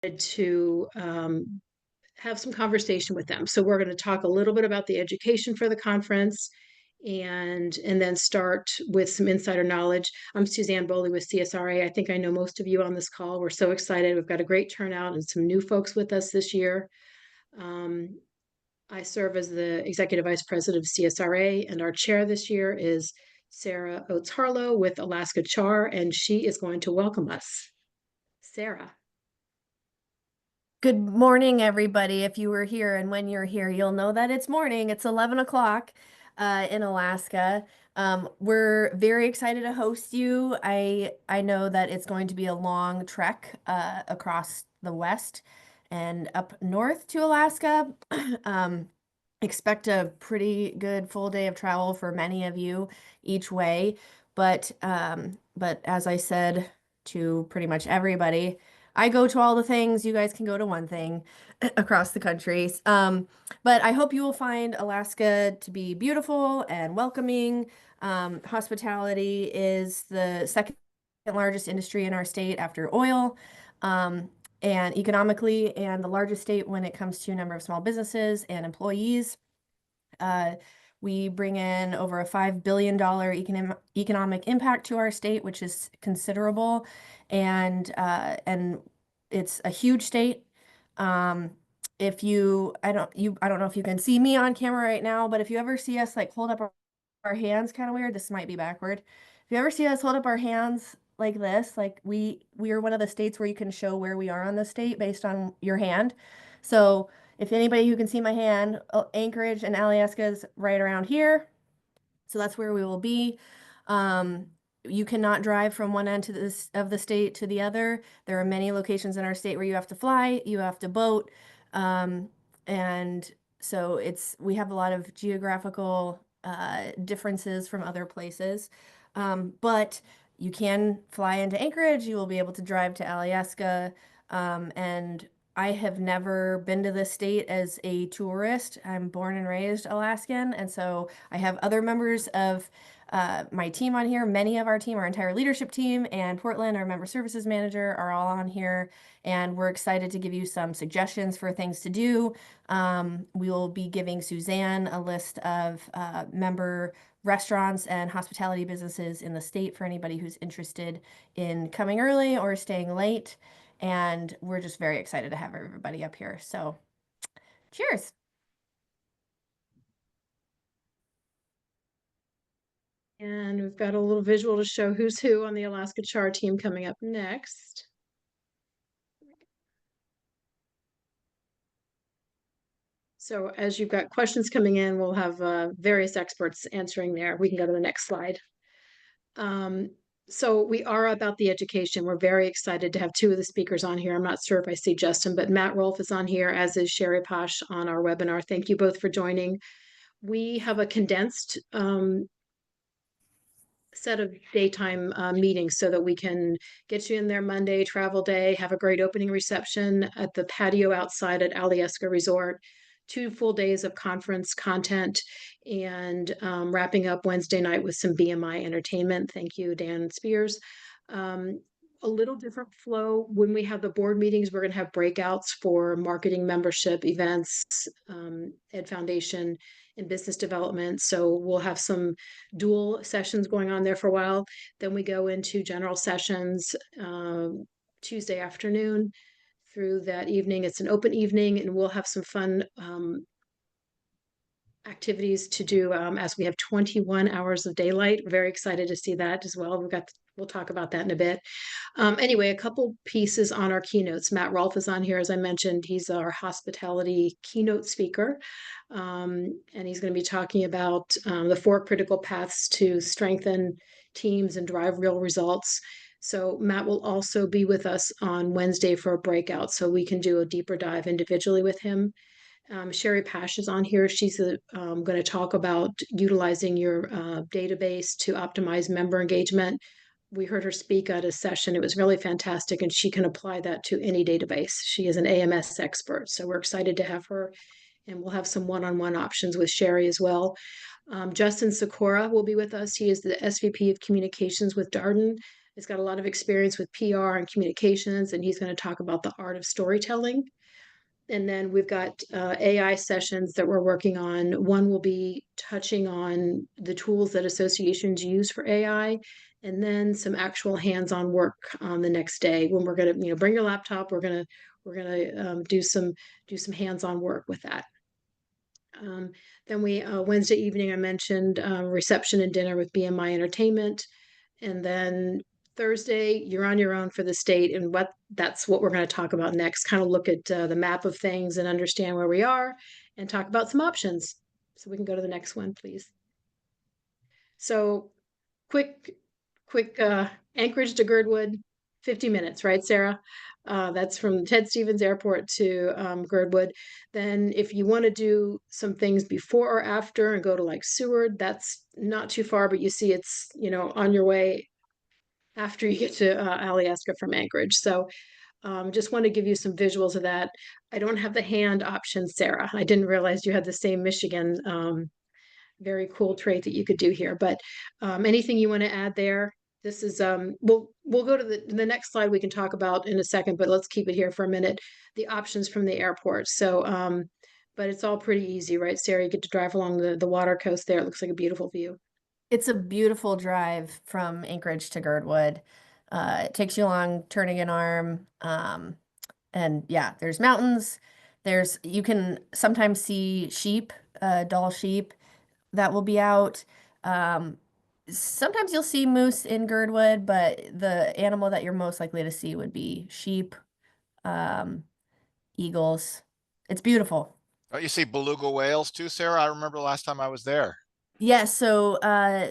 to have some conversation with them. So we're going to talk a little bit about the education for the conference and then start with some insider knowledge. I'm Suzanne Bowley with CSRA. I think I know most of you on this call. We're so excited. We've got a great turnout and some new folks with us this year. I serve as the Executive Vice President of CSRA, and our chair this year is Sarah Oates Harlow with Alaska CHAR, and she is going to welcome us. Sarah. Good morning, everybody. If you were here and when you're here, you'll know that it's morning. It's 11 o'clock in Alaska. We're very excited to host you. I know that it's going to be a long trek across the west and up north to Alaska. Expect a pretty good full day of travel for many of you each way. But as I said to pretty much everybody, I go to all the things. You guys can go to one thing across the country. But I hope you will find Alaska to be beautiful and welcoming. Hospitality is the second largest industry in our state after oil. And economically, and the largest state when it comes to number of small businesses and employees. We bring in over a $5 billion economic impact to our state, which is considerable, and it's a huge state. If you, I don't know if you can see me on camera right now, but if you ever see us like hold up our hands, kind of weird, this might be backward. If you ever see us hold up our hands like this, like we are one of the states where you can show where we are on the state based on your hand. So if anybody who can see my hand, Anchorage and Alyeska is right around here. So that's where we will be. You cannot drive from one end of the state to the other. There are many locations in our state where you have to fly, you have to boat. And so we have a lot of geographical differences from other places. But you can fly into Anchorage, you will be able to drive to Alyeska, and I have never been to this state as a tourist. I'm born and raised Alaskan, and so I have other members of my team on here. Many of our team, our entire leadership team, and Portland, our member services manager, are all on here, and we're excited to give you some suggestions for things to do. We will be giving Suzanne a list of member restaurants and hospitality businesses in the state for anybody who's interested in coming early or staying late. And we're just very excited to have everybody up here. So cheers. And we've got a little visual to show who's who on the Alaska CHAR team coming up next. So as you've got questions coming in, we'll have various experts answering there. We can go to the next slide. So we are about the education. We're very excited to have two of the speakers on here. I'm not sure if I see Justin, but Matt Rolfe is on here, as is Sherry Posh on our webinar. Thank you both for joining. We have a condensed set of daytime meetings so that we can get you in there Monday, travel day, have a great opening reception at the patio outside at Alyeska Resort, 2 full days of conference content, and wrapping up Wednesday night with some BMI entertainment. Thank you, Dan Spears. A little different flow. When we have the board meetings, we're going to have breakouts for marketing, membership, events, Ed Foundation, and business development. So we'll have some dual sessions going on there for a while. Then we go into general sessions Tuesday afternoon through that evening. It's an open evening, and we'll have some fun activities to do as we have 21 hours of daylight. We're very excited to see that as well. We'll talk about that in a bit. Anyway, a couple pieces on our keynotes. Matt Rolfe is on here, as I mentioned. He's our hospitality keynote speaker. And he's going to be talking about the 4 critical paths to strengthen teams and drive real results. So Matt will also be with us on Wednesday for a breakout, so we can do a deeper dive individually with him. Sherry Pash is on here. She's going to talk about utilizing your database to optimize member engagement. We heard her speak at a session. It was really fantastic, and she can apply that to any database. She is an AMS expert, so we're excited to have her, and we'll have some one-on-one options with Sherry as well. Justin Sikora will be with us. He is the SVP of Communications with Darden, He's got a lot of experience with PR and communications, and he's going to talk about the art of storytelling. And then we've got AI sessions that we're working on. One will be touching on the tools that associations use for AI, and then some actual hands-on work on the next day when we're going to, bring your laptop. We're gonna do some hands-on work with that. Then we Wednesday evening I mentioned reception and dinner with BMI Entertainment, and then Thursday you're on your own for the state, and that's what we're going to talk about next. Kind of look at the map of things and understand where we are, and talk about some options. So we can go to the next one, please. So quick Anchorage to Girdwood, 50 minutes, right, Sarah? That's from Ted Stevens Airport to Girdwood. Then if you want to do some things before or after and go to like Seward, that's not too far, but you see it's, on your way after you get to Alyeska from Anchorage. So just want to give you some visuals of that. I don't have the hand option, Sarah. I didn't realize you had the same Michigan very cool trait that you could do here. But anything you want to add there? This is we'll go to the next slide we can talk about in a second, but let's keep it here for a minute. The options from the airport. So but it's all pretty easy, right, Sarah? You get to drive along the water coast there. It looks like a beautiful view. It's a beautiful drive from Anchorage to Girdwood. It takes you along Turnagain Arm. And yeah, there's mountains. You can sometimes see sheep, Dall sheep that will be out. Sometimes you'll see moose in Girdwood, but the animal that you're most likely to see would be sheep, um, eagles. It's beautiful. Don't you see beluga whales too, Sarah? I remember the last time I was there. Yes, so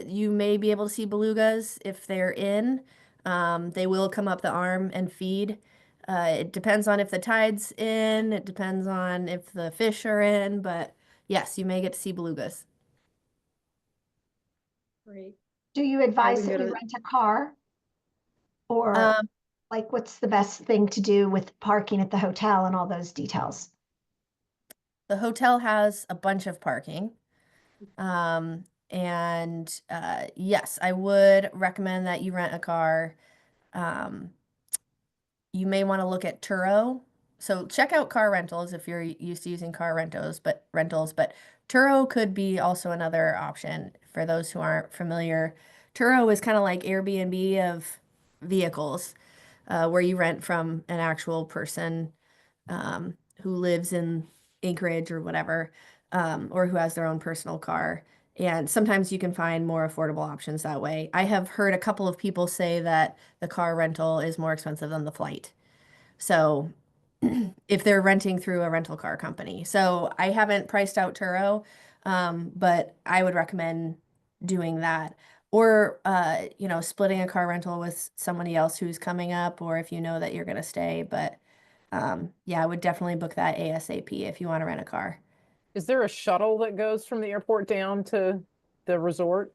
you may be able to see belugas if they're in. They will come up the arm and feed. It depends on if the tide's in, it depends on if the fish are in, but yes, you may get to see belugas. Great. Do you advise we that go we to rent a car? Or Um, like, what's the best thing to do with parking at the hotel and all those details? the hotel has a bunch of parking. And yes, I would recommend that you rent a car. Um, you may want to look at Turo. So check out car rentals if you're used to using car rentals, but Turo could be also another option for those who aren't familiar. Turo is kind of like Airbnb of vehicles, where you rent from an actual person who lives in Anchorage or whatever, or who has their own personal car. And sometimes you can find more affordable options that way. I have heard a couple of people say that the car rental is more expensive than the flight. So if they're renting through a rental car company. So I haven't priced out Turo, but I would recommend doing that. Or, splitting a car rental with somebody else who's coming up, or if you know that you're going to stay. But yeah, I would definitely book that ASAP if you want to rent a car. Is there a shuttle that goes from the airport down to the resort?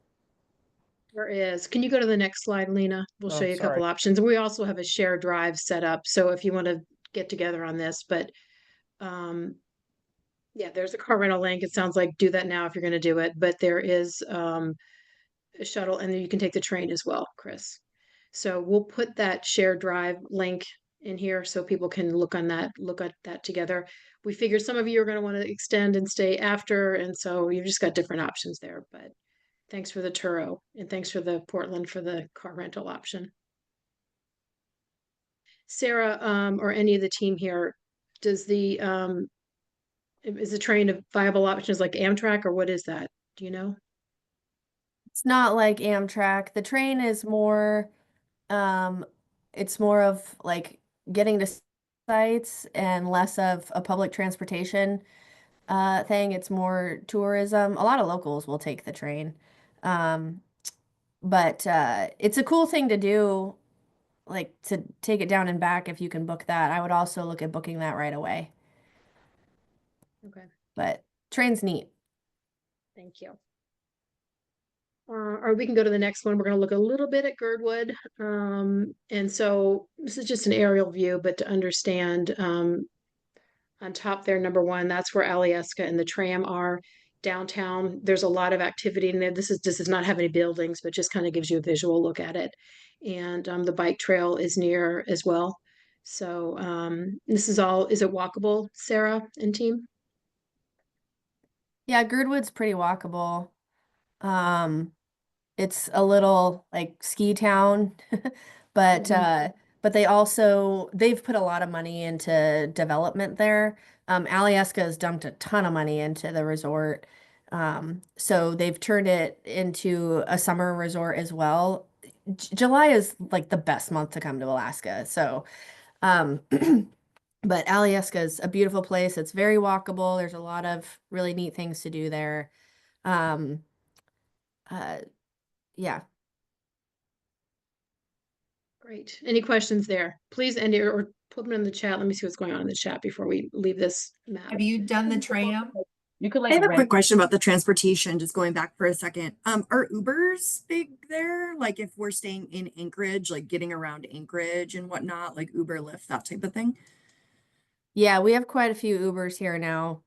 There is. Can you go to the next slide, Lena? We'll show Oh, you a couple sorry. options. We also have a shared drive set up. So if you want to get together on this, but um, yeah, there's a car rental link. It sounds like do that now if you're going to do it. But there is a shuttle, and then you can take the train as well, Chris. So we'll put that shared drive link in here so people can look at that together. We figured some of you are going to want to extend and stay after, and so you've just got different options there. But thanks for the Turo, and thanks for the Portland for the car rental option. Sarah, or any of the team here, does is the train a viable options like Amtrak, or what is that? Do you know? It's not like Amtrak. The train is more, um, it's more of like getting to sites and less of a public transportation thing. It's more tourism. A lot of locals will take the train. Um, but it's a cool thing to do, like to take it down and back if you can book that. I would also look at booking that right away. Okay, But train's neat. thank you. Or we can go to the next one. We're going to look a little bit at Girdwood. And so this is just an aerial view, but to understand, on top there, number one, that's where Alyeska and the tram are. downtown. There's a lot of activity in there. This does not have any buildings, but just kind of gives you a visual look at it. And the bike trail is near as well. So this is all, is it walkable, Sarah and team? Yeah, Girdwood's pretty walkable. Um, it's a little like ski town, but they've put a lot of money into development there. Alyeska has dumped a ton of money into the resort. So they've turned it into a summer resort as well. July is like the best month to come to Alaska. So, um, but Alyeska is a beautiful place. It's very walkable. There's a lot of really neat things to do there. Um, uh, yeah. Great. Any questions there? Please end it or put them in the chat. Let me see what's going on in the chat before we leave this map. Have you done the tram? You could I like have a rent. quick question about the transportation, just going back for a second. Are Ubers big there? Like if we're staying in Anchorage, like getting around Anchorage and whatnot, like Uber, Lyft, that type of thing? Yeah, we have quite a few Ubers here now.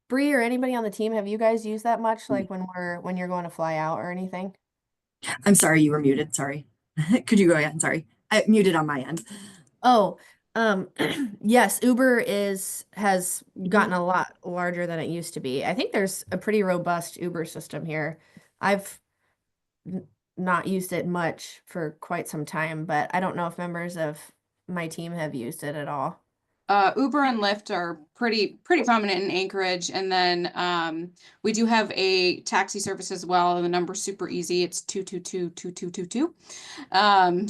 Bree or anybody on the team, have you guys used that much, like when you're going to fly out or anything? I'm sorry, you were muted. Sorry. Could you go again? Sorry. I muted on my end. Oh, yes, Uber has gotten a lot larger than it used to be. I think there's a pretty robust Uber system here. I've not used it much for quite some time, but I don't know if members of my team have used it at all. Uber and Lyft are pretty prominent in Anchorage, and then we do have a taxi service as well. The number's super easy. It's 222-2222.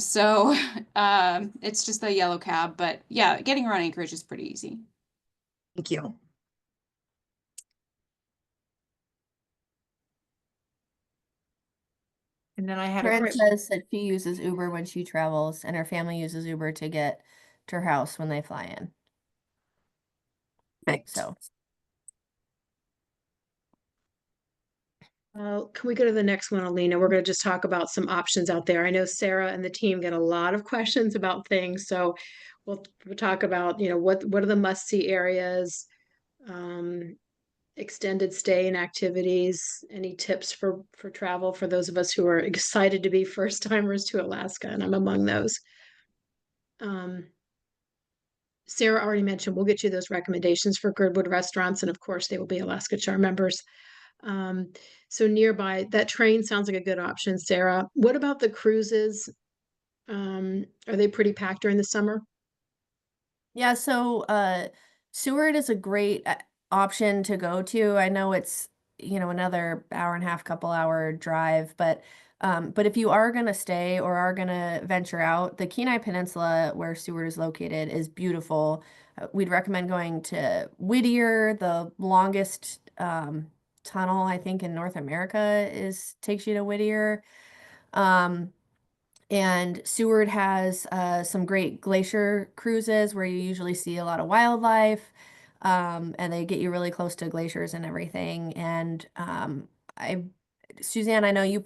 So it's just a yellow cab, but yeah, getting around Anchorage is pretty easy. Thank you. And then I had Corinne a says that she uses Uber when she travels, and her family uses Uber to get to her house when they fly in. Perfect. So, Can we go to the next one, Alina? We're going to just talk about some options out there. I know Sarah and the team get a lot of questions about things, so we'll talk about, what are the must-see areas, extended stay and activities, any tips for travel for those of us who are excited to be first timers to Alaska, and I'm among those. Sarah already mentioned we'll get you those recommendations for Girdwood restaurants, and of course they will be Alaska Charm members. So nearby, that train sounds like a good option, Sarah. What about the cruises? Are they pretty packed during the summer? yeah, so Seward is a great option to go to. I know it's, another hour and a half, couple hour drive, but if you are going to stay or are going to venture out, the Kenai Peninsula, where Seward is located, is beautiful. We'd recommend going to Whittier. The longest tunnel, I think, in North America takes you to Whittier. And Seward has some great glacier cruises where you usually see a lot of wildlife, and they get you really close to glaciers and everything. And Suzanne, I know you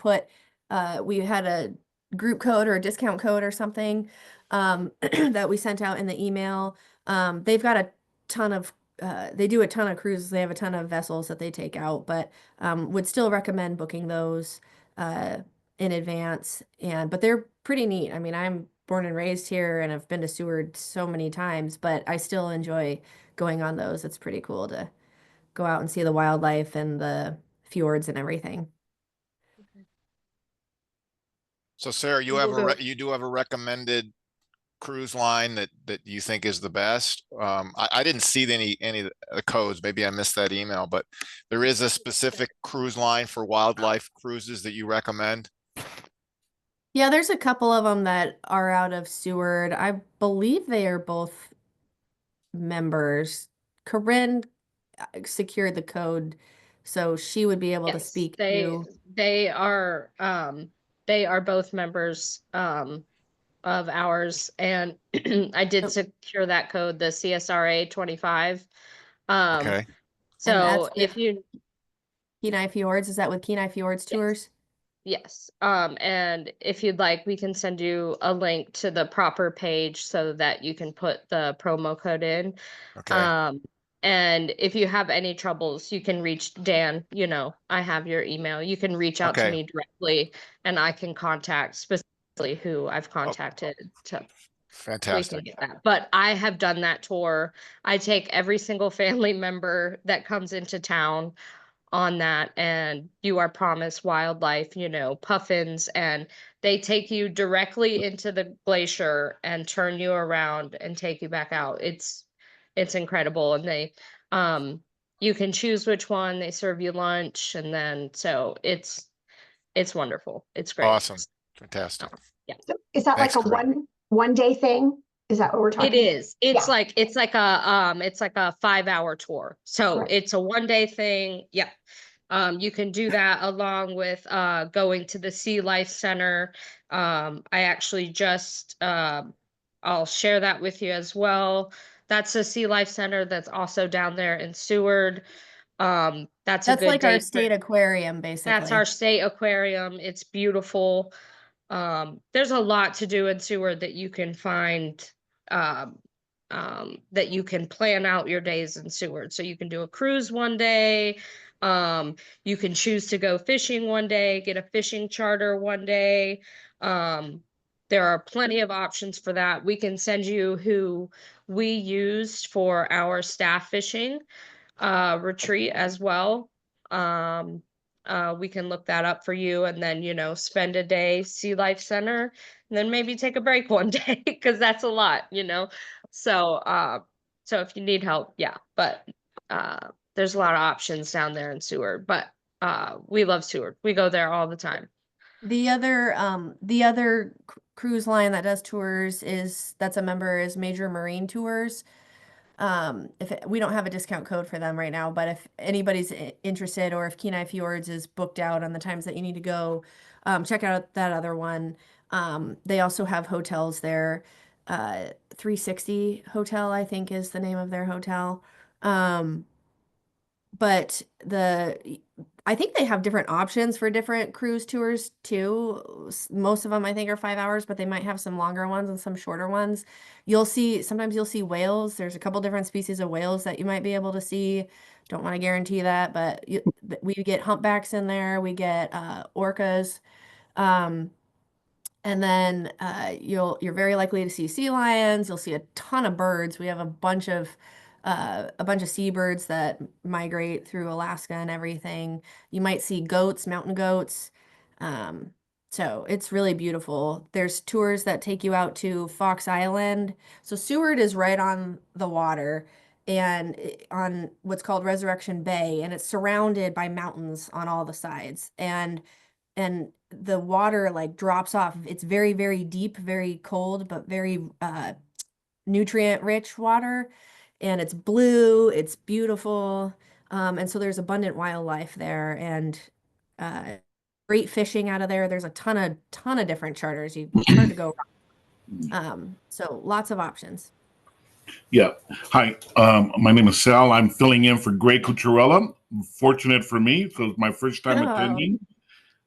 we had a group code or a discount code or something that we sent out in the email. They've got a ton of they do a ton of cruises. They have a ton of vessels that they take out, but would still recommend booking those in advance. But they're pretty neat. I mean, I'm born and raised here and I've been to Seward so many times, but I still enjoy going on those. It's pretty cool to go out and see the wildlife and the fjords and everything. So Sarah, you do have a recommended cruise line that you think is the best? I didn't see any of the codes. Maybe I missed that email, but there is a specific cruise line for wildlife cruises that you recommend? Yeah, there's a couple of them that are out of Seward. I believe they are both members. Corinne secured the code, so she would be able to Yes, speak they to. they are both members of ours, and I did Oh. secure that code, the CSRA 25. Okay. So that's if you Kenai Fjords, is that with Kenai Fjords Tours? yes, and if you'd like, we can send you a link to the proper page so that you can put the promo code in. Okay. And if you have any troubles, you can reach Dan, you know, I have your email. You can reach out to Okay. me directly and I can contact specifically who I've contacted to we can Fantastic. get that. But I have done that tour. I take every single family member that comes into town on that, and you are promised wildlife, you know, puffins, and they take you directly into the glacier and turn you around and take you back out. It's incredible. And they you can choose which one, they serve you lunch, and then so it's wonderful. It's great. Awesome. Fantastic. Yeah. So is that Thanks, like a Corinne. one day thing? Is that what we're It talking? is. It's Yeah. like it's like a 5-hour tour. So Right. it's a 1-day thing. Yeah. You can do that along with going to the Sea Life Center. I actually just I'll share that with you as well. That's a Sea Life Center that's also down there in Seward. That's a That's good like day our for- state aquarium, That's basically. our state aquarium. It's beautiful. There's a lot to do in Seward that you can find um, that you can plan out your days in Seward. So you can do a cruise one day. You can choose to go fishing one day, get a fishing charter one day. There are plenty of options for that. We can send you who we used for our staff fishing retreat as well. We can look that up for you and then, you know, spend a day Sea Life Center and then maybe take a break one day because that's a lot, you know. So if you need help, yeah, but there's a lot of options down there in Seward, but we love Seward. We go there all the time. The other cruise line that does tours that's a member is Major Marine Tours. We don't have a discount code for them right now, but if anybody's interested or if Kenai Fjords is booked out on the times that you need to go, check out that other one. They also have hotels there. 360 Hotel, I think, is the name of their hotel. But I think they have different options for different cruise tours too. Most of them I think are 5 hours, but they might have some longer ones and some shorter ones. Sometimes you'll see whales. There's a couple different species of whales that you might be able to see. Don't want to guarantee that, but we get humpbacks in there. We get orcas. And then you're very likely to see sea lions. You'll see a ton of birds. We have a bunch of seabirds that migrate through Alaska and everything. You might see goats, mountain goats. So it's really beautiful. There's tours that take you out to Fox Island. So Seward is right on the water and on what's called Resurrection Bay, and it's surrounded by mountains on all the sides. And the water like drops off. It's very, very deep, very cold, but very nutrient rich water. And it's blue, it's beautiful. And so there's abundant wildlife there and great fishing out of there. There's a ton of different charters. It's hard to go wrong. So lots of options. Yeah. Hi, my name is Sal. I'm filling in for Greg Cucharella. Fortunate for me, so it's my first time attending.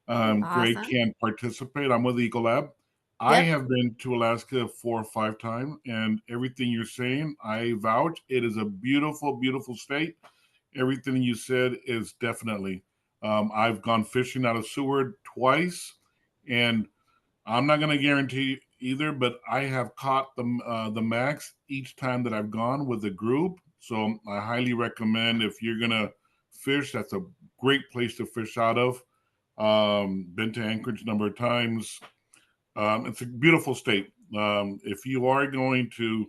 Greg Awesome. can't participate. I'm with Ecolab. I have been to Alaska 4 or 5 times, and everything you're saying, I vouch. It is a beautiful, beautiful state. Everything you said is definitely. I've gone fishing out of Seward twice, and I'm not going to guarantee either, but I have caught the max each time that I've gone with a group. So I highly recommend if you're going to fish, that's a great place to fish out of. Been to Anchorage a number of times. It's a beautiful state. If you are going to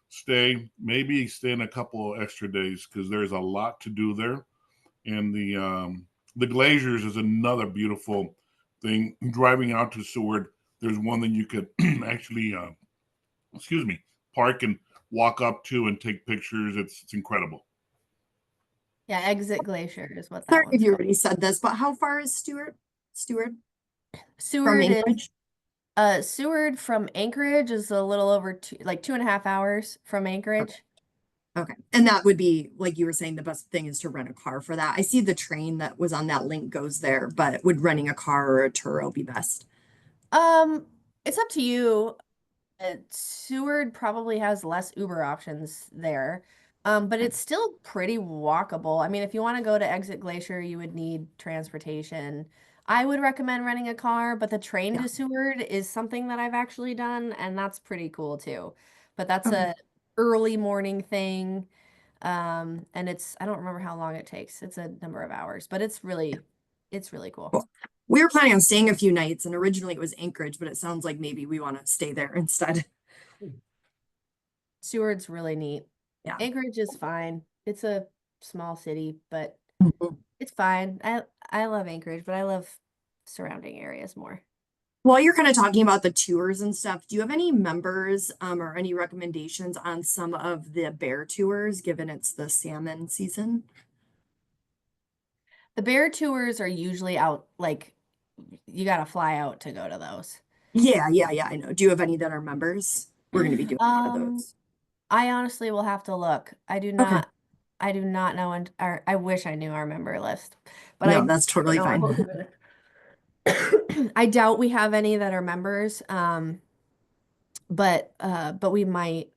stay, maybe stay in a couple extra days because there's a lot to do there. And the glaciers is another beautiful thing. Driving out to Seward, there's one that you could actually, park and walk up to and take pictures. It's incredible. Yeah, Exit Glacier is what that Sorry one's if you called. already said this, but how far is Stewart from Seward Anchorage? Seward from Anchorage is a little over 2.5 hours from Anchorage. Okay. And that would be, like you were saying, the best thing is to rent a car for that. I see the train that was on that link goes there, but would renting a car or a Turo be best? It's up to you. Seward probably has less Uber options there. But it's still pretty walkable. I mean, if you want to go to Exit Glacier, you would need transportation. I would recommend renting a car, but the train to Seward is something that I've actually done, and that's pretty cool too. But that's Okay. a early morning thing. And I don't remember how long it takes. It's a number of hours, but it's really cool. Cool. We were planning on staying a few nights, and originally it was Anchorage, but it sounds like maybe we want to stay there instead. Seward's really neat. Yeah. Anchorage is fine. It's a small city, but Mhm. it's fine. I love Anchorage, but I love surrounding areas more. While you're kind of talking about the tours and stuff, do you have any members or any recommendations on some of the bear tours, given it's the salmon season? The bear tours are usually out, like you got to fly out to go to those. Yeah, I know. Do you have any that are members? We're going to be doing one of those. I honestly will have to look. I do Okay. not know, and I wish I knew our member list, but No, I that's totally don't fine. know. I doubt we have any that are members. But we might.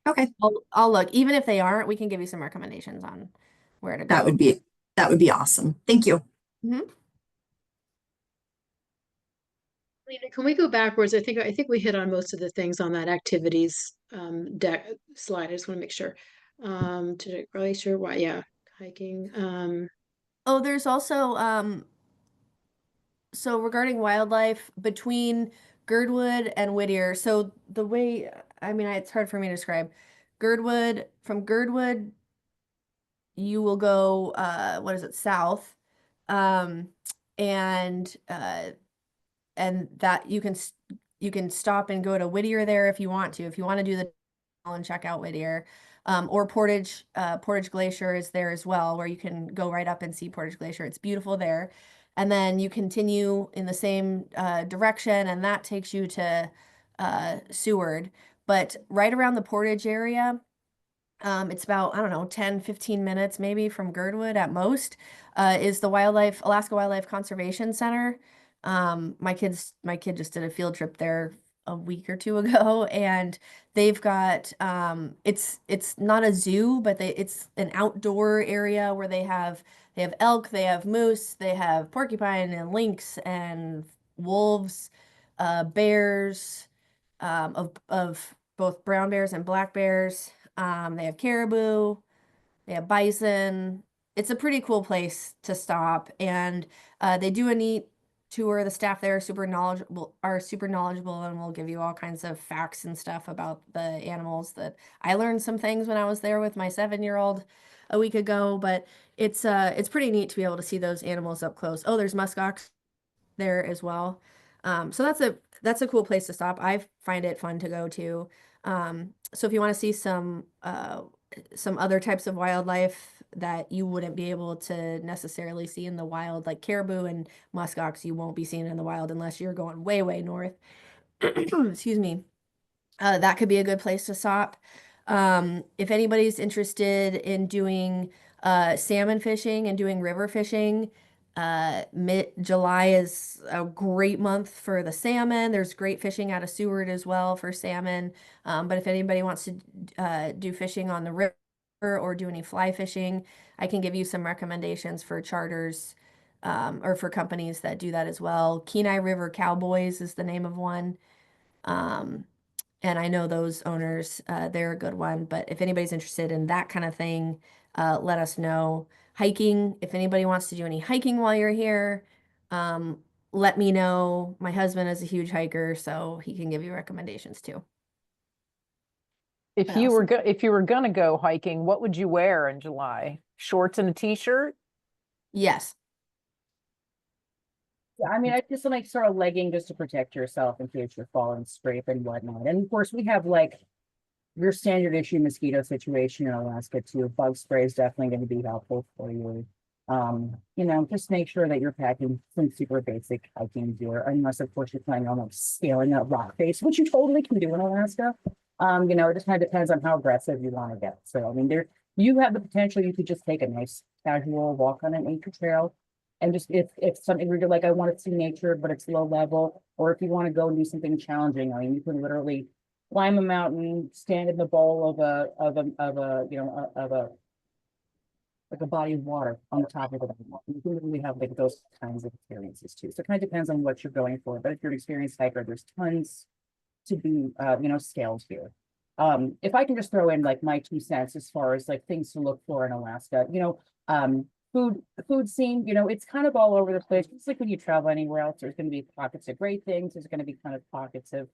Okay, I'll look. Even if they aren't, we can give you some recommendations on where to go. that would be awesome. Thank you. Mhm. Lena, can we go backwards? I think we hit on most of the things on that activities deck slide. I just want to make sure. To really sure why, yeah, hiking. Oh, there's also so regarding wildlife between Girdwood and Whittier. So the way, I mean, it's hard for me to describe. From Girdwood, you will go what is it, south. Um and that you can stop and go to Whittier there if you want to. If you want to do the and check out Whittier. Or Portage Glacier is there as well, where you can go right up and see Portage Glacier. It's beautiful there. And then you continue in the same direction, and that takes you to Seward. But right around the Portage area, it's about, I don't know, 10, 15 minutes maybe from Girdwood at most, is the Alaska Wildlife Conservation Center. My kid just did a field trip there a week or two ago, and they've got it's not a zoo, but it's an outdoor area where they have elk, they have moose, they have porcupine and lynx and wolves, bears, of both brown bears and black bears. They have caribou, they have bison. It's a pretty cool place to stop, and they do a neat tour. The staff there are super knowledgeable, and will give you all kinds of facts and stuff about the animals. That I learned some things when I was there with my 7-year-old a week ago, but it's pretty neat to be able to see those animals up close. Oh, there's muskox there as well. So that's a cool place to stop. I find it fun to go to. So if you want to see some other types of wildlife that you wouldn't be able to necessarily see in the wild, like caribou and muskox, you won't be seeing in the wild unless you're going way, way north. Excuse me. That could be a good place to stop. If anybody's interested in doing salmon fishing and doing river fishing, July is a great month for the salmon. There's great fishing out of Seward as well for salmon. But if anybody wants to do fishing on the river or do any fly fishing, I can give you some recommendations for charters or for companies that do that as well. Kenai River Cowboys is the name of one. And I know those owners, they're a good one. But if anybody's interested in that kind of thing, let us know. Hiking, if anybody wants to do any hiking while you're here, let me know. My husband is a huge hiker, so he can give you recommendations too. If you were gonna go hiking, what would you wear in July? Shorts and a t-shirt? Yes. Yeah, I mean, I just like sort of legging just to protect yourself in case you're falling, scrape and whatnot. And of course, we have like your standard issue mosquito situation in Alaska too. Bug spray is definitely going to be helpful for you. Just make sure that you're packing some super basic hiking gear, unless of course you're planning on like scaling a rock face, which you totally can do in Alaska. It just kind of depends on how aggressive you want to get. So I mean, you have the potential. You could just take a nice casual walk on an nature trail. And just if something where you're like, I want to see nature, but it's low level, or if you want to go and do something challenging, I mean, you can literally climb a mountain, stand in the bowl of a you know of a like a body of water on the top of the mountain. You can really have like those kinds of experiences too. So it kind of depends on what you're going for. But if you're an experienced hiker, there's tons to be scaled here. If I can just throw in like my 2 cents as far as like things to look for in Alaska, food scene, it's kind of all over the place. It's like when you travel anywhere else, there's going to be pockets of great things. There's going to be kind of pockets of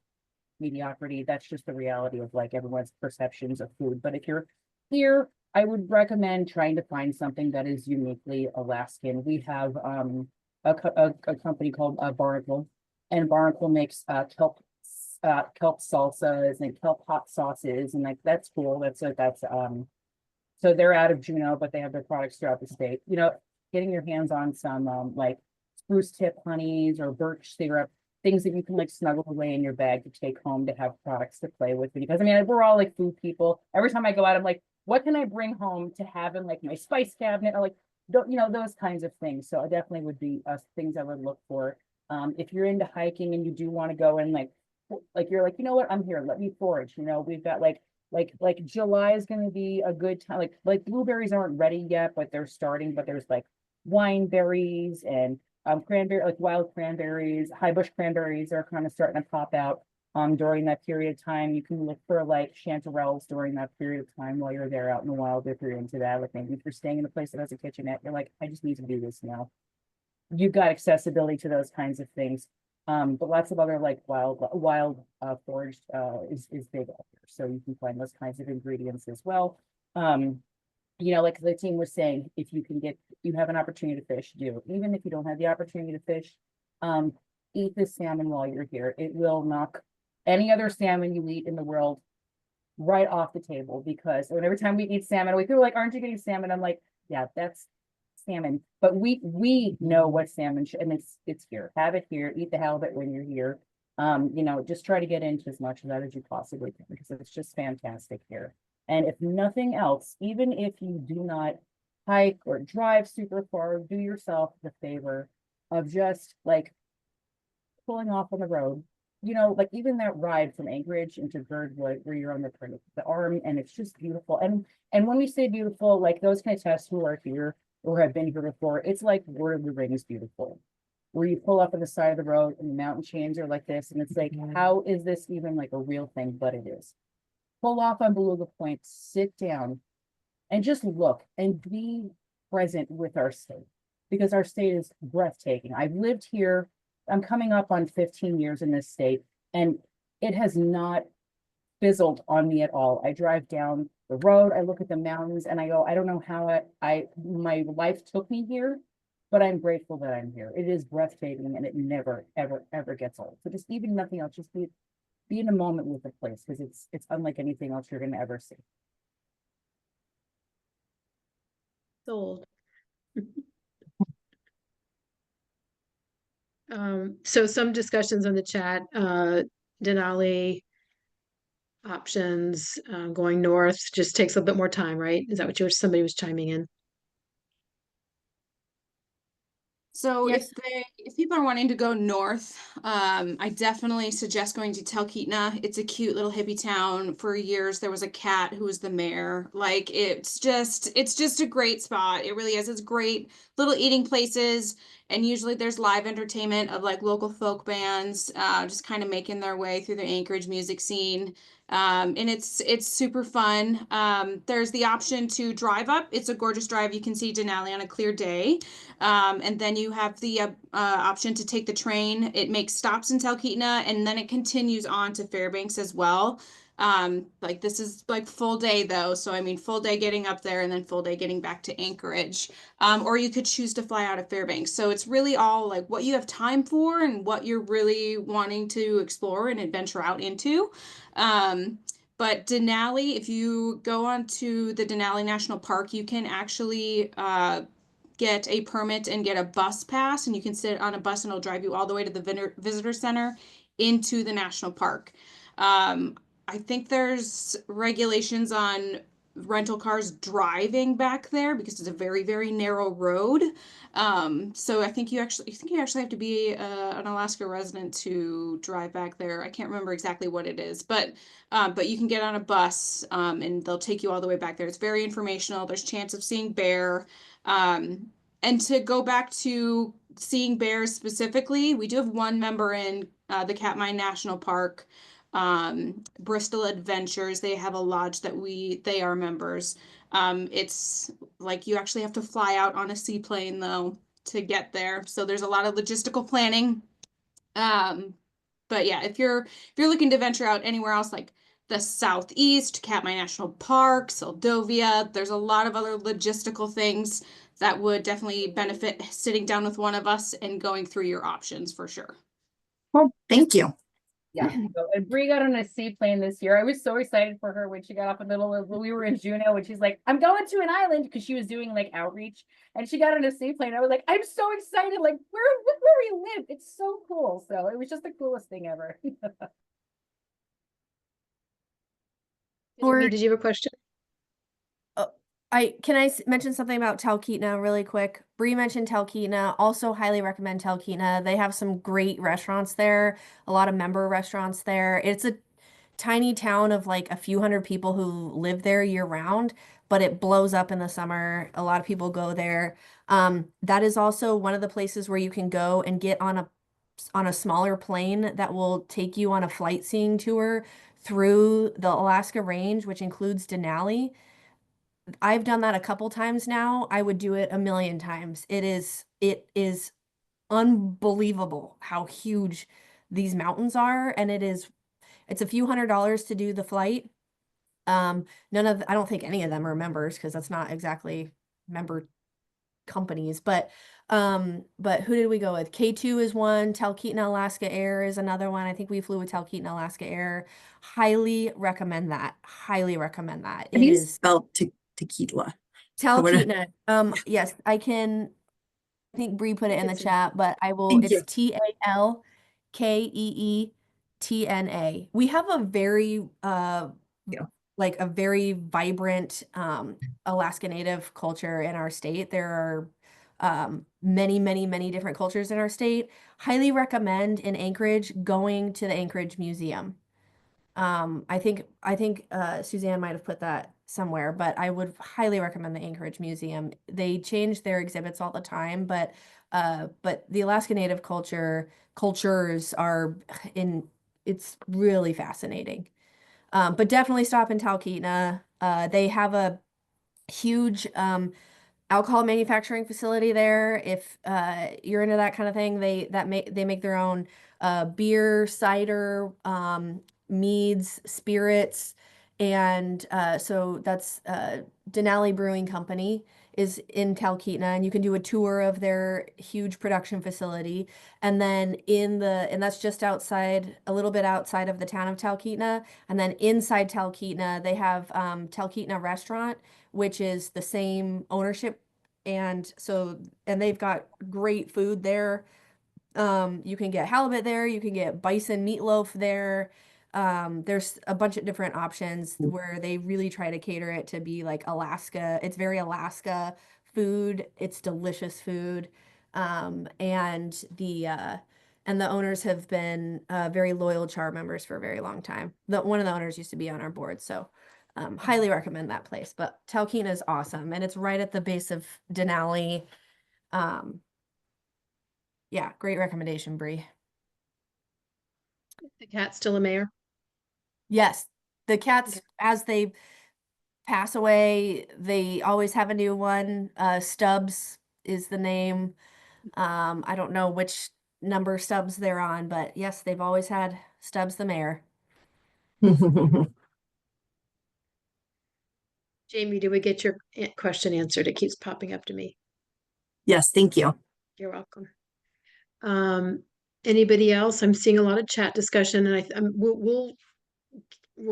mediocrity. That's just the reality of like everyone's perceptions of food. But if you're here, I would recommend trying to find something that is uniquely Alaskan. We have a company called Barnacle, and Barnacle makes kelp salsas and kelp hot sauces, and like that's cool. So they're out of Juneau, but they have their products throughout the state. Getting your hands on some like spruce tip honeys or birch syrup, things that you can like snuggle away in your bag to take home to have products to play with. Because I mean, we're all like food people. Every time I go out, I'm like, what can I bring home to have in like my spice cabinet, or like, those kinds of things. So I definitely would be things I would look for. If you're into hiking and you do want to go in like you're like, you know what, I'm here, let me forage. We've got like July is going to be a good time. Like blueberries aren't ready yet, but they're starting. But there's like wine berries and cranberry, like wild cranberries, high bush cranberries are kind of starting to pop out during that period of time. You can look for like chanterelles during that period of time while you're there out in the wild, if you're into that. Like maybe if you're staying in a place that has a kitchenette, you're like, I just need to do this now. You've got accessibility to those kinds of things. But lots of other like wild foraged is big out there. So you can find those kinds of ingredients as well. Like the team was saying, if you have an opportunity to fish, do. Even if you don't have the opportunity to fish, eat the salmon while you're here. It will knock any other salmon you eat in the world right off the table, because every time we eat salmon, people are like, aren't you getting salmon? I'm like, yeah, that's salmon, but we know what salmon and it's here. Have it here. Eat the halibut when you're here. Just try to get into as much of that as you possibly can, because it's just fantastic here. And if nothing else, even if you do not hike or drive super far, do yourself the favor of just like pulling off on the road. Like even that ride from Anchorage into Girdwood, where you're on the arm, and it's just beautiful. And when we say beautiful, like those kind of tests who are here or have been here before, it's like Lord of the Rings beautiful, where you pull up on the side of the road and the mountain chains are like this, and it's like, how is this even like a real thing? But it is. Pull off on Beluga Point, sit down, and just look and be present with our state, because our state is breathtaking. I've lived here. I'm coming up on 15 years in this state, and it has not fizzled on me at all. I drive down the road, I look at the mountains, and I go, I don't know how my life took me here, but I'm grateful that I'm here. It is breathtaking, and it never, ever, ever gets old. So just even nothing else, just be in a moment with the place, because it's unlike anything else you're going to ever see. Sold. So some discussions on the chat, Denali options, going north just takes a bit more time, right? Is that what somebody was chiming in? So Yes. if people are wanting to go north, I definitely suggest going to Talkeetna. It's a cute little hippie town. For years there was a cat who was the mayor. Like it's just a great spot. It really is. It's great little eating places, and usually there's live entertainment of like local folk bands, just kind of making their way through the Anchorage music scene. And it's super fun. There's the option to drive up. It's a gorgeous drive. You can see Denali on a clear day. And then you have the option to take the train. It makes stops in Talkeetna, and then it continues on to Fairbanks as well. Like this is like full day though. So I mean, full day getting up there and then full day getting back to Anchorage. Or you could choose to fly out of Fairbanks. So it's really all like what you have time for and what you're really wanting to explore and adventure out into. But Denali, if you go onto the Denali National Park, you can actually get a permit and get a bus pass, and you can sit on a bus and it'll drive you all the way to the visitor center into the national park. I think there's regulations on rental cars driving back there because it's a very, very narrow road. So I think you actually have to be an Alaska resident to drive back there. I can't remember exactly what it is, but you can get on a bus, and they'll take you all the way back there. It's very informational. There's chance of seeing bear. And to go back to seeing bears specifically, we do have one member in the Katmai National Park, Bristol Adventures. They have a lodge that they are members. It's like you actually have to fly out on a seaplane though to get there. So there's a lot of logistical planning. But yeah, if you're looking to venture out anywhere else, like the Southeast, Katmai National Park, Seldovia, there's a lot of other logistical things that would definitely benefit sitting down with one of us and going through your options for sure. Well, thank you. Yeah. So, and Bree got on a seaplane this year. I was so excited for her when she got off in the middle of, we were in Juneau, and she's like, I'm going to an island, because she was doing like outreach, and she got on a seaplane. I was like, I'm so excited. Like, where we live. It's so cool. So it was just the coolest thing ever. Amy, did you have a question? Can I mention something about Talkeetna really quick? Bree mentioned Talkeetna. Also highly recommend Talkeetna. They have some great restaurants there, a lot of member restaurants there. It's a tiny town of like a few hundred people who live there year round, but it blows up in the summer. A lot of people go there. That is also one of the places where you can go and get on a smaller plane that will take you on a flight seeing tour through the Alaska Range, which includes Denali. I've done that a couple times now. I would do it a million times. It is unbelievable how huge these mountains are, and it's a few $100s to do the flight. I don't think any of them are members, because that's not exactly member companies, but who did we go with? K2 is one, Talkeetna Alaska Air is another one. I think we flew with Talkeetna Alaska Air. Highly recommend that. Highly recommend that. It is spelled Tequila. Talkeetna. Yes, I think Bree put it in the chat, but I will. Thank you. It's TALKEETNA. We have a very like a very vibrant Alaska Native culture in our state. There are many different cultures in our state. Highly recommend in Anchorage going to the Anchorage Museum. I think Suzanne might have put that somewhere, but I would highly recommend the Anchorage Museum. They change their exhibits all the time, but the Alaska Native cultures are it's really fascinating. But definitely stop in Talkeetna. They have a huge alcohol manufacturing facility there. If you're into that kind of thing, they make their own beer, cider, meads, spirits, and so that's Denali Brewing Company is in Talkeetna, and you can do a tour of their huge production facility. And then and that's just outside, a little bit outside of the town of Talkeetna. And then inside Talkeetna, they have Talkeetna Restaurant, which is the same ownership. And they've got great food there. You can get halibut there, you can get bison meatloaf there. There's a bunch of different options where they really try to cater it to be like Alaska. It's very Alaska food. It's delicious food. And the owners have been very loyal CHAR members for a very long time. One of the owners used to be on our board, so highly recommend that place. But Talkeetna is awesome, and it's right at the base of Denali. Yeah, great recommendation, Bree. The cat's still a mayor? Yes, the cats, as they pass away, they always have a new one. Stubbs is the name. I don't know which number Stubbs they're on, but yes, they've always had Stubbs the mayor. Jamie, did we get your question answered? It keeps popping up to me. Yes, thank you. You're welcome. Anybody else? I'm seeing a lot of chat discussion, and we'll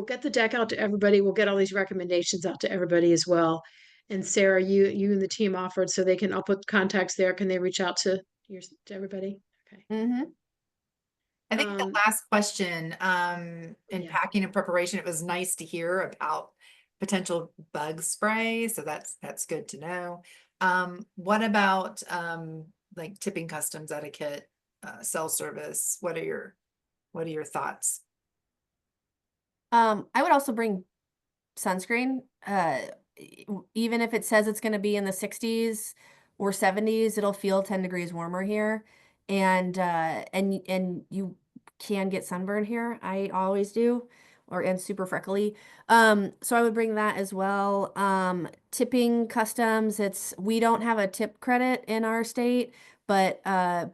get the deck out to everybody. We'll get all these recommendations out to everybody as well. And Sarah, you and the team offered, so I'll put contacts there. Can they reach out to everybody? Okay. Mm-hmm. I think the last question, in Yeah. packing and preparation, it was nice to hear about potential bug spray, so that's good to know. What about like tipping customs etiquette, cell service? What are your thoughts? I would also bring sunscreen. Even if it says it's going to be in the 60s or 70s, it'll feel 10 degrees warmer here, and you can get sunburn here. I always do, and super freckly. So I would bring that as well. Tipping customs. We don't have a tip credit in our state, but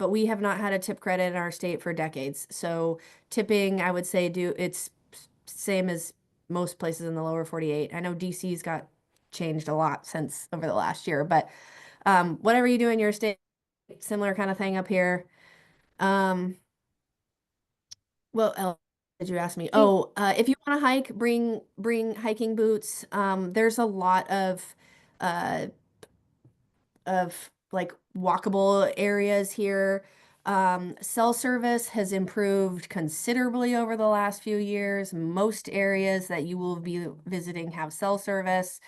we have not had a tip credit in our state for decades. So tipping, I would say, it's same as most places in the lower 48. I know DC's got changed a lot since over the last year, but whatever you do in your state, similar kind of thing up here. What else did you ask me? Oh, if you want to hike, bring hiking boots. There's a lot of like walkable areas here. Cell service has improved considerably over the last few years. Most areas that you will be visiting have cell service.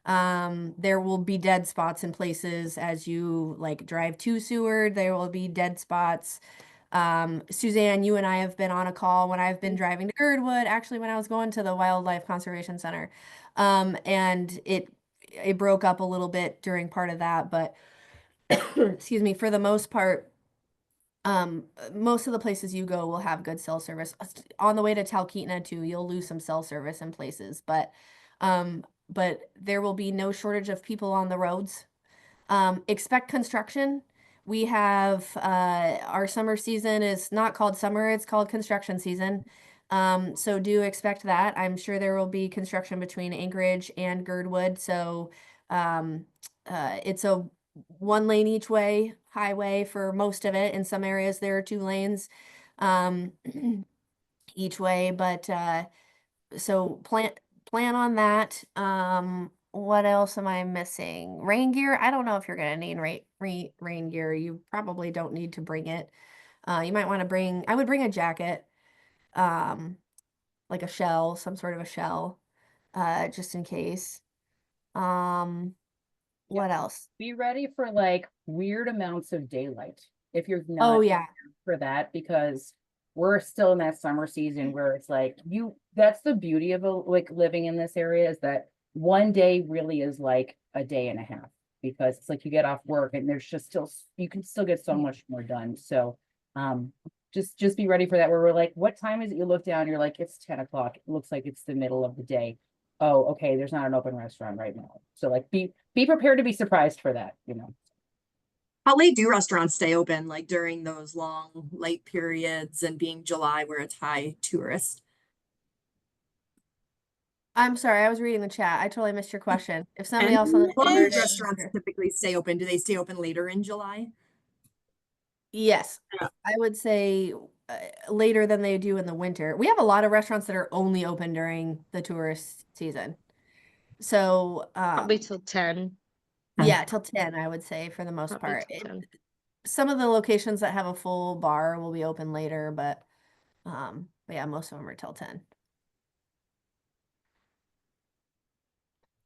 There will be dead spots in places as you like drive to Seward. There will be dead spots. Suzanne, you and I have been on a call when I've been driving to Girdwood, actually when I was going to the Wildlife Conservation Center. And it broke up a little bit during part of that, but excuse me, for the most part, most of the places you go will have good cell service. On the way to Talkeetna too, you'll lose some cell service in places, but there will be no shortage of people on the roads. Expect construction. We have our summer season is not called summer, it's called construction season. So do expect that. I'm sure there will be construction between Anchorage and Girdwood. So it's a 1 lane each way highway for most of it. In some areas there are 2 lanes each way, but so plan on that. What else am I missing? Rain gear. I don't know if you're gonna need rain gear. You probably don't need to bring it. You might want to bring. I would bring a jacket, like a shell, some sort of a shell, just in case. What else? Be ready for like weird amounts of daylight if you're not Oh yeah. for that, because we're still in that summer season where it's like that's the beauty of like living in this area, is that one day really is like a day and a half, because it's like you get off work and there's just you can still get so much more done. So just be ready for that, where we're like, what time is it? You look down, you're like, it's 10 o'clock. It looks like it's the middle of the day. Oh, okay, there's not an open restaurant right now. So like be prepared to be surprised for that, you know. How late do restaurants stay open, like during those long late periods and being July where it's high tourist? I'm sorry, I was reading the chat. I totally missed your question. If somebody else How on the long chat do restaurants typically stay open? Do they stay open later in July? Yes, I would say later than they do in the winter. We have a lot of restaurants that are only open during the tourist season. So Probably till 10. yeah, till 10, I would say, for the most Probably part. till 10. Some of the locations that have a full bar will be open later, but yeah, most of them are till 10.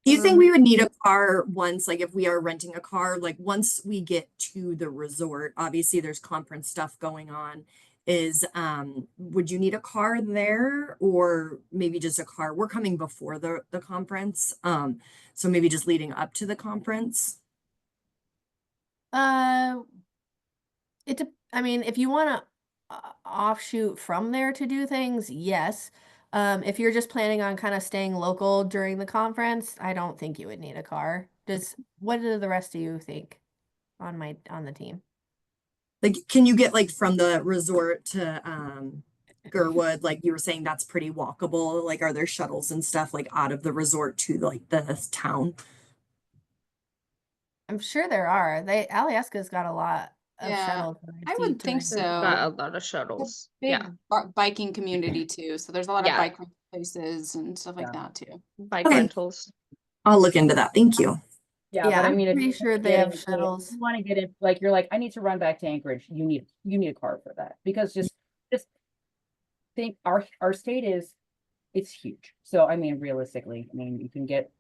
Do you think we would need a car once, like if we are renting a car, like once we get to the resort, obviously there's conference stuff going on, would you need a car there, or maybe just a car? We're coming before the conference, so maybe just leading up to the conference. I mean, if you want to offshoot from there to do things, yes. If you're just planning on kind of staying local during the conference, I don't think you would need a car. What do the rest of you think on the team? Like, can you get like from the resort to Girdwood, like you were saying, that's pretty walkable? Like, are there shuttles and stuff like out of the resort to like the town? I'm sure there are. Alyeska's got a lot of Yeah, shuttles. I would think They've so. got a lot of shuttles. Big Yeah, biking community too, so there's a lot of Yeah. bike places and stuff like Yeah. that too. bike Okay. rentals. I'll look into that. Thank you. Yeah, Yeah, but I I'm mean, if pretty you sure wanna they get have into it, shuttles. if you want to get it, like you're like, I need to run back to Anchorage. You need a car for that, because just think our state is it's huge. So, I mean, realistically, I mean, you can get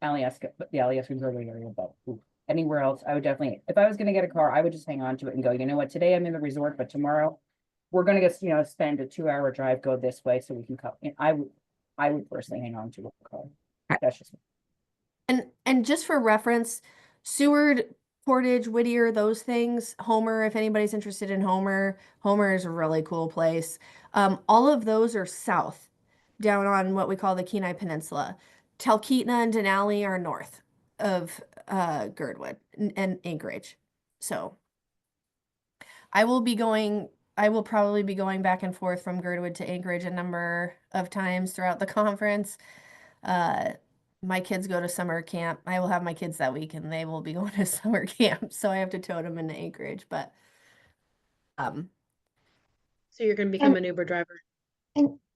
Alyeska, but the Alyeska Resort area, but ooh, anywhere else, I would definitely, if I was gonna get a car, I would just hang on to it and go, you know what, today I'm in the resort, but tomorrow we're gonna get, spend a 2-hour drive, go this way so we can come. I would personally hang on to a car. That's just me. And just for reference, Seward, Portage, Whittier, those things, Homer, if anybody's interested in Homer, Homer is a really cool place. All of those are south, down on what we call the Kenai Peninsula. Talkeetna and Denali are north of Girdwood and Anchorage. So I will probably be going back and forth from Girdwood to Anchorage a number of times throughout the conference. My kids go to summer camp. I will have my kids that week and they will be going to summer camp. So I have to tote them into Anchorage, but So you're going to become an Uber driver.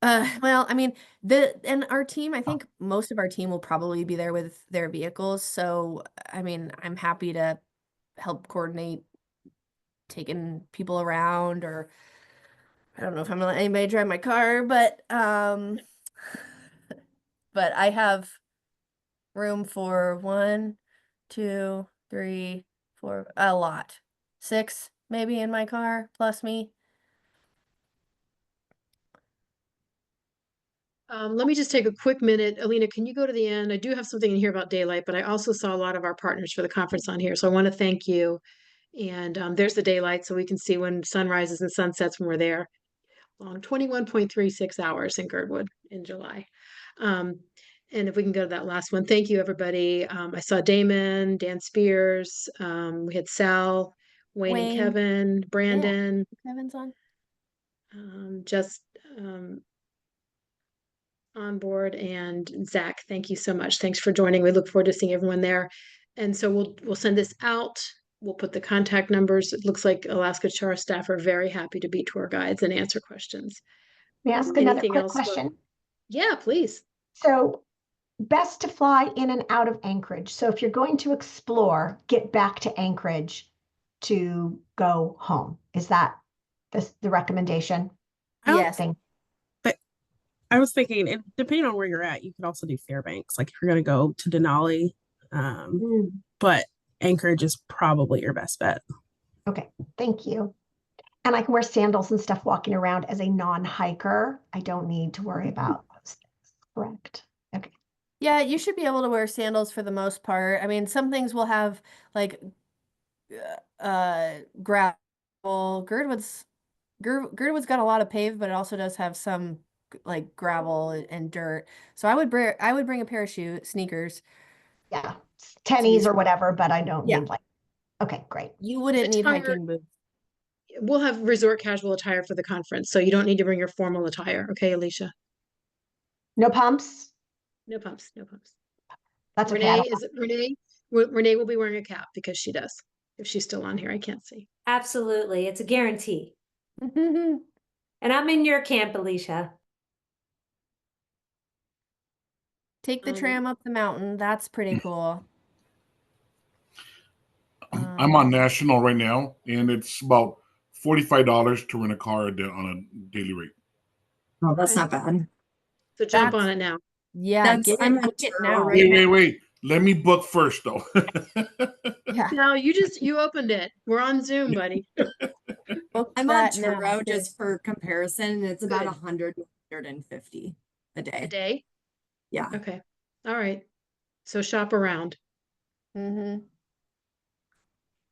well, I mean, our team, I think most of our team will probably be there with their vehicles. So, I mean, I'm happy to help coordinate taking people around, or I don't know if I'm gonna let anybody drive my car, but I have room for 1, 2, 3, 4, a lot. 6 maybe in my car plus me. Let me just take a quick minute. Alina, can you go to the end? I do have something in here about daylight, but I also saw a lot of our partners for the conference on here. So I want to thank you. And there's the daylight, so we can see when sun rises and sunsets when we're there. Long 21.36 hours in Girdwood in July. And if we can go to that last one, thank you, everybody. I saw Damon, Dan Spears. We had Sal, Wayne and Kevin, Brandon. Yeah, Kevin's on. On board, and Zach, thank you so much. Thanks for joining. We look forward to seeing everyone there. And so we'll send this out. We'll put the contact numbers. It looks like Alaska Char staff are very happy to be tour guides and answer questions. May I ask another Anything quick else? question? Yeah, please. So best to fly in and out of Anchorage. So if you're going to explore, get back to Anchorage to go home. Is that the recommendation? Yes. I was thinking, depending on where you're at, you could also do Fairbanks. Like if you're going to go to Denali, but Anchorage is probably your best bet. Okay, thank you. And I can wear sandals and stuff walking around as a non-hiker. I don't need to worry about those things. Correct. Okay. Yeah, you should be able to wear sandals for the most part. I mean, some things will have like gravel. Girdwood's got a lot of paved, but it also does have some like gravel and dirt. So I would bring a pair of sneakers. Yeah, tennies or whatever, but I don't need like. Okay, great. You wouldn't need hiking boots. We'll have resort casual attire for the conference, so you don't need to bring your formal attire. Okay, Alicia? No pumps? No pumps, no pumps. That's okay. Renee will be wearing a cap because she does. If she's still on here, I can't see. Absolutely. It's a guarantee. And I'm in your camp, Alicia. Take the tram up the mountain. That's pretty cool. I'm on National right now, and it's about $45 to rent a car on a daily rate. Oh, that's not bad. So jump on it now. Yeah, I'm now. Wait. Let me book first, though. Yeah. No, you opened it. We're on Zoom, buddy. I'm on Turo just for comparison. It's about 100 to 150 a day. A day? Yeah. Okay. All right. So shop around.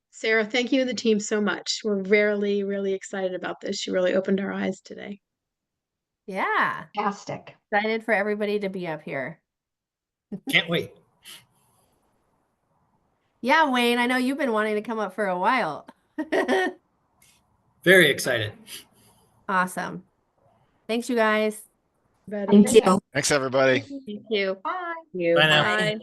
Sarah, thank you and the team so much. We're really, really excited about this. You really opened our eyes today. Yeah. Fantastic. Excited for everybody to be up here. Can't wait. Yeah, Wayne, I know you've been wanting to come up for a while. Very excited. Awesome. Thanks, you guys. Thank you. Thanks, everybody. Thank you. Bye. You. Bye now. Bye.